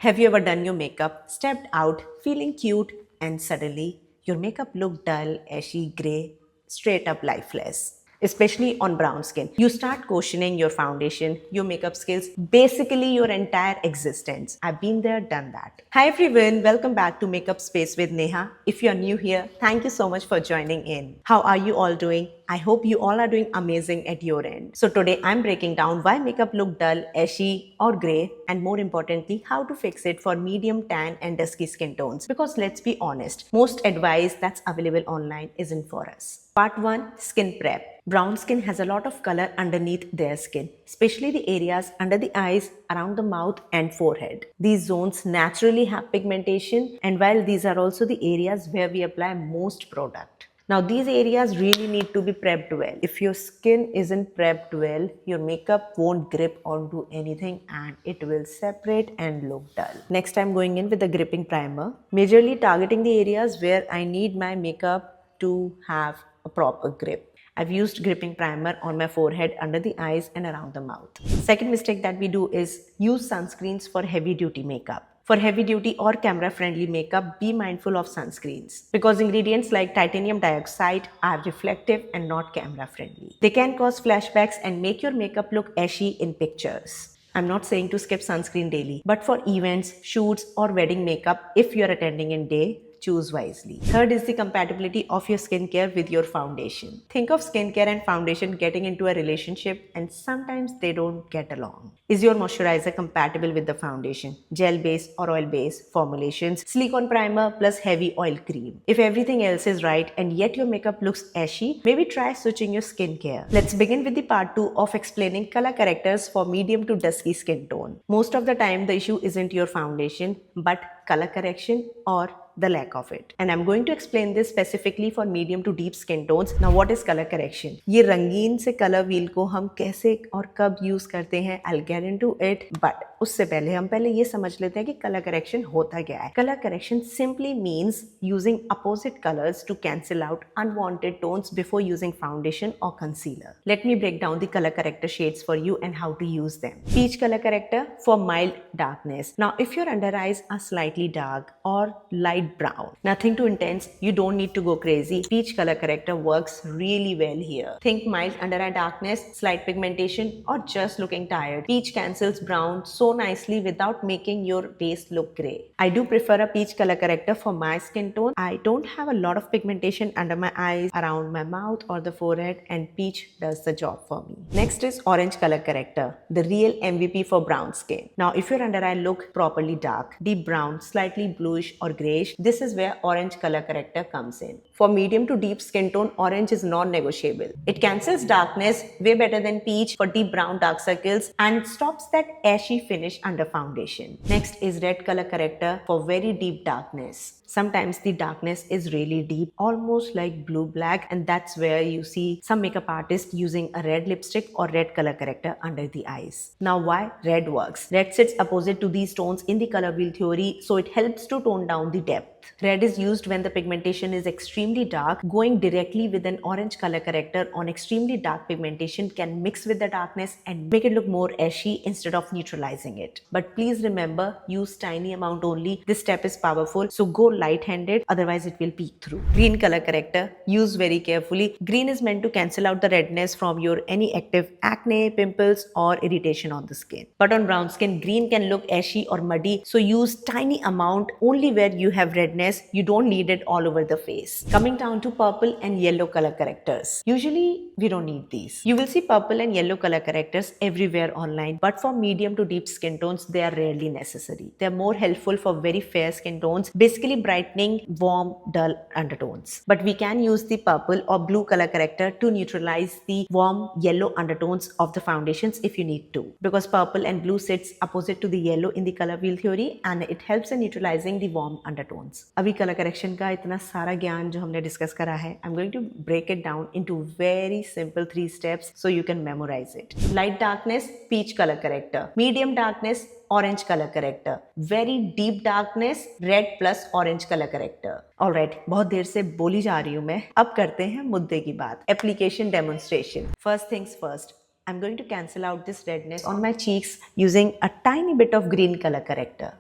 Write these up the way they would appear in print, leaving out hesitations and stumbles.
Have you ever done your makeup, stepped out, feeling cute, and suddenly your makeup looked dull, ashy, grey, straight up lifeless? Especially on brown skin. You start questioning your foundation, your makeup skills, basically your entire existence. I've been there, done that. Hi everyone, welcome back to Makeup Space with Neha. If you're new here, thank you so much for joining in. How are you all doing? I hope you all are doing amazing at your end. So today I'm breaking down why makeup look dull, ashy or grey, and more importantly, how to fix it for medium tan and dusky skin tones. Because let's be honest, most advice that's available online isn't for us. Part 1, Skin Prep. Brown skin has a lot of color underneath their skin, especially the areas under the eyes, around the mouth and forehead. These zones naturally have pigmentation, and while these are also the areas where we apply most product. Now, these areas really need to be prepped well. If your skin isn't prepped well, your makeup won't grip onto anything and it will separate and look dull. Next, I'm going in with a gripping primer, majorly targeting the areas where I need my makeup to have a proper grip. I've used gripping primer on my forehead, under the eyes and around the mouth. Second mistake that we do is use sunscreens for heavy duty makeup. For heavy duty or camera friendly makeup, be mindful of sunscreens because ingredients like titanium dioxide are reflective and not camera friendly. They can cause flashbacks and make your makeup look ashy in pictures. I'm not saying to skip sunscreen daily, but for events, shoots or wedding makeup, if you're attending in day, choose wisely. Third is the compatibility of your skincare with your foundation. Think of skincare and foundation getting into a relationship and sometimes they don't get along. Is your moisturizer compatible with the foundation? Gel base or oil base formulations, silicone primer plus heavy oil cream. If everything else is right and yet your makeup looks ashy, maybe try switching your skincare. Let's begin with the part 2 of explaining color correctors for medium to dusky skin tone. Most of the time the issue isn't your foundation but color correction or the lack of it. And I'm going to explain this specifically for medium to deep skin tones. Now what is color correction? ये रंगीन से color wheel को हम कैसे और कब use करते हैं? I'll get into it. But उससे पहले हम पहले ये समझ लेते हैं कि color correction होता क्या है. Color correction simply means using opposite colors to cancel out unwanted tones before using foundation or concealer. Let me break down the color corrector shades for you and how to use them. Peach color corrector for mild darkness. Now if your under eyes are slightly dark or light brown, nothing too intense, you don't need to go crazy. Peach color corrector works really well here. Think mild under eye darkness, slight pigmentation or just looking tired. Peach cancels brown so nicely without making your base look gray. I do prefer a peach color corrector for my skin tone. I don't have a lot of pigmentation under my eyes, around my mouth or the forehead, and peach does the job for me. Next is orange color corrector, the real MVP for brown skin. Now if your under eye look properly dark, deep brown, slightly bluish or grayish, this is where orange color corrector comes in. For medium to deep skin tone, orange is non-negotiable. It cancels darkness way better than peach for deep brown dark circles and stops that ashy finish under foundation. Next is red color corrector for very deep darkness. Sometimes the darkness is really deep, almost like blue-black, and that's where you see some makeup artists using a red lipstick or red color corrector under the eyes. Now why red works? Red sits opposite to these tones in the color wheel theory, so it helps to tone down the depth. Red is used when the pigmentation is extremely dark. Going directly with an orange color corrector on extremely dark pigmentation can mix with the darkness and make it look more ashy instead of neutralizing it. But please remember, use tiny amount only. This step is powerful, so go light-handed, otherwise it will peek through. Green color corrector, use very carefully. Green is meant to cancel out the redness from your any active acne, pimples or irritation on the skin. But on brown skin, green can look ashy or muddy, so use tiny amount only where you have redness. You don't need it all over the face. Coming down to purple and yellow color correctors. Usually we don't need these. You will see purple and yellow color correctors everywhere online, but for medium to deep skin tones, they are rarely necessary. They are more helpful for very fair skin tones, basically brightening warm, dull undertones. But we can use the purple or blue color corrector to neutralize the warm yellow undertones of the foundations if you need to. Because purple and blue sits opposite to the yellow in the color wheel theory and it helps in neutralizing the warm undertones. अभी colour correction का इतना सारा ज्ञान जो हमने discuss करा है, I'm going to break it down into very simple 3 steps so you can memorize it. Light darkness, peach color corrector. Medium darkness, orange color corrector. Very deep darkness, red plus orange color corrector. Alright, बहुत देर से बोली जा रही हूँ मैं. अब करते हैं मुद्दे की बात. Application demonstration. First things first. I'm going to cancel out this redness on my cheeks using a tiny bit of green color corrector.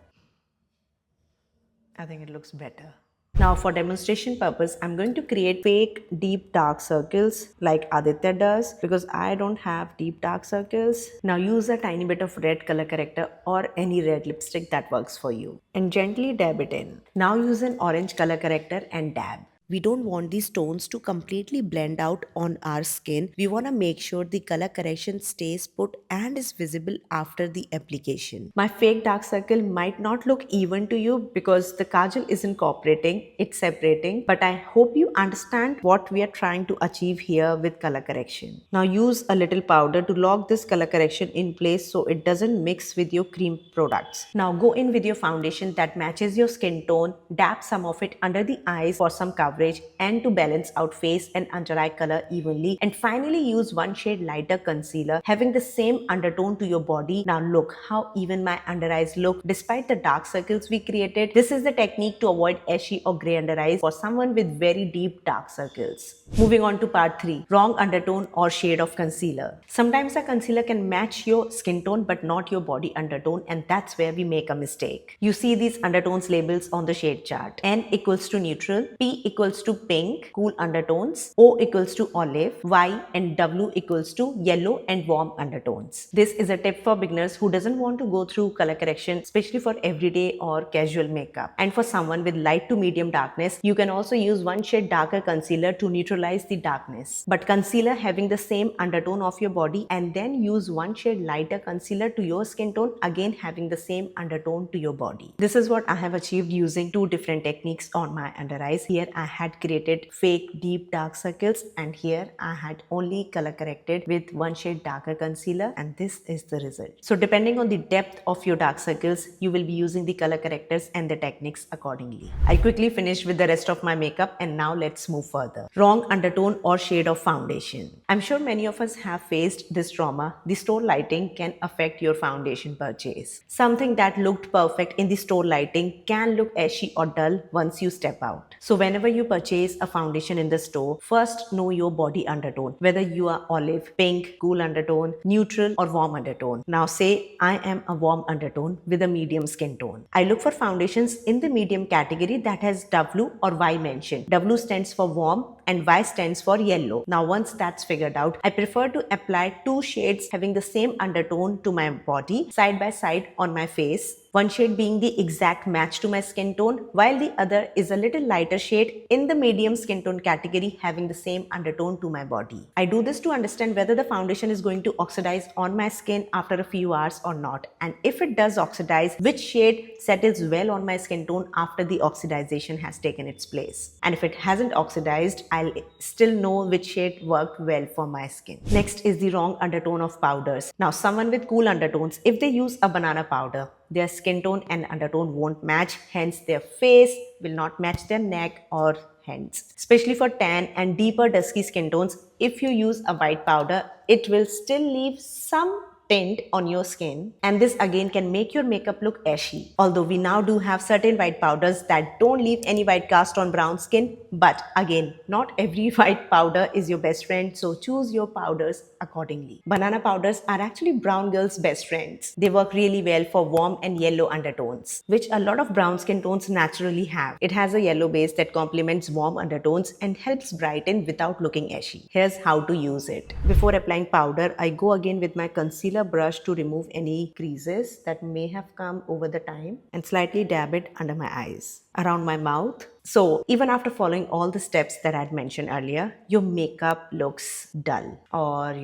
I think it looks better. Now for demonstration purpose, I'm going to create fake deep dark circles like Aditya does because I don't have deep dark circles. Now use a tiny bit of red color corrector or any red lipstick that works for you and gently dab it in. Now use an orange color corrector and dab. We don't want these tones to completely blend out on our skin. We want to make sure the color correction stays put and is visible after the application. My fake dark circle might not look even to you because the kajal isn't cooperating, it's separating, but I hope you understand what we are trying to achieve here with color correction. Now use a little powder to lock this color correction in place so it doesn't mix with your cream products. Now go in with your foundation that matches your skin tone, dab some of it under the eyes for some coverage and to balance out face and under eye color evenly, and finally use one shade lighter concealer having the same undertone to your body. Now look how even my under eyes look despite the dark circles we created. This is the technique to avoid ashy or grey under eyes for someone with very deep dark circles. Moving on to part 3, wrong undertone or shade of concealer. Sometimes a concealer can match your skin tone but not your body undertone, and that's where we make a mistake. You see these undertones labels on the shade chart. N equals to neutral, P equals to pink, cool undertones, O equals to olive, Y and W equals to yellow and warm undertones. This is a tip for beginners who doesn't want to go through color correction, especially for everyday or casual makeup. And for someone with light to medium darkness, you can also use one shade darker concealer to neutralize the darkness. But concealer having the same undertone of your body, and then use one shade lighter concealer to your skin tone, again having the same undertone to your body. This is what I have achieved using 2 different techniques on my under eyes. Here I had created fake deep dark circles, and here I had only color corrected with one shade darker concealer, and this is the result. So depending on the depth of your dark circles, you will be using the color correctors and the techniques accordingly. I quickly finished with the rest of my makeup, and now let's move further. Wrong undertone or shade of foundation. I'm sure many of us have faced this trauma. The store lighting can affect your foundation purchase. Something that looked perfect in the store lighting can look ashy or dull once you step out. So whenever you purchase a foundation in the store, first know your body undertone, whether you are olive, pink, cool undertone, neutral or warm undertone. Now say I am a warm undertone with a medium skin tone. I look for foundations in the medium category that has W or Y mentioned. W stands for warm and Y stands for yellow. Now once that's figured out, I prefer to apply 2 shades having the same undertone to my body side by side on my face. One shade being the exact match to my skin tone, while the other is a little lighter shade in the medium skin tone category having the same undertone to my body. I do this to understand whether the foundation is going to oxidize on my skin after a few hours or not, and if it does oxidize, which shade settles well on my skin tone after the oxidization has taken its place. And if it hasn't oxidized, I'll still know which shade worked well for my skin. Next is the wrong undertone of powders. Now someone with cool undertones, if they use a banana powder, their skin tone and undertone won't match, hence their face will not match their neck or hands. Especially for tan and deeper dusky skin tones, if you use a white powder, it will still leave some tint on your skin, and this again can make your makeup look ashy. Although we now do have certain white powders that don't leave any white cast on brown skin, but again, not every white powder is your best friend, so choose your powders accordingly. Banana powders are actually brown girls' best friends. They work really well for warm and yellow undertones, which a lot of brown skin tones naturally have. It has a yellow base that complements warm undertones and helps brighten without looking ashy. Here's how to use it. Before applying powder, I go again with my concealer brush to remove any creases that may have come over the time and slightly dab it under my eyes, around my mouth. So even after following all the steps that I had mentioned earlier, your makeup looks dull or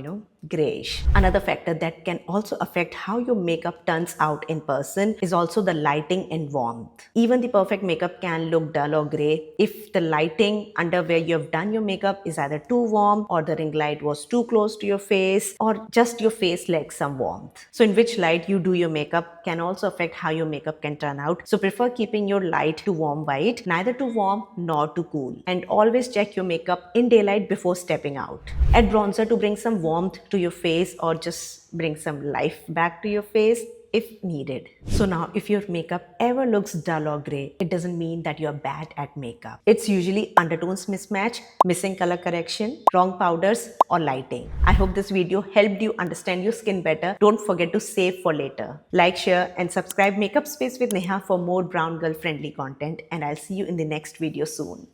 grayish. Another factor that can also affect how your makeup turns out in person is also the lighting and warmth. Even the perfect makeup can look dull or gray if the lighting under where you have done your makeup is either too warm, or the ring light was too close to your face, or just your face lacks some warmth. So in which light you do your makeup can also affect how your makeup can turn out. So prefer keeping your light to warm white, neither too warm nor too cool. And always check your makeup in daylight before stepping out. Add bronzer to bring some warmth to your face or just bring some life back to your face. if needed. So now if your makeup ever looks dull or gray, it doesn't mean that you're bad at makeup. It's usually undertones mismatch, missing color correction, wrong powders, or lighting. I hope this video helped you understand your skin better. Don't forget to save for later. Like, share, and subscribe Makeup Space with Neha for more brown girl friendly content, and I'll see you in the next video soon.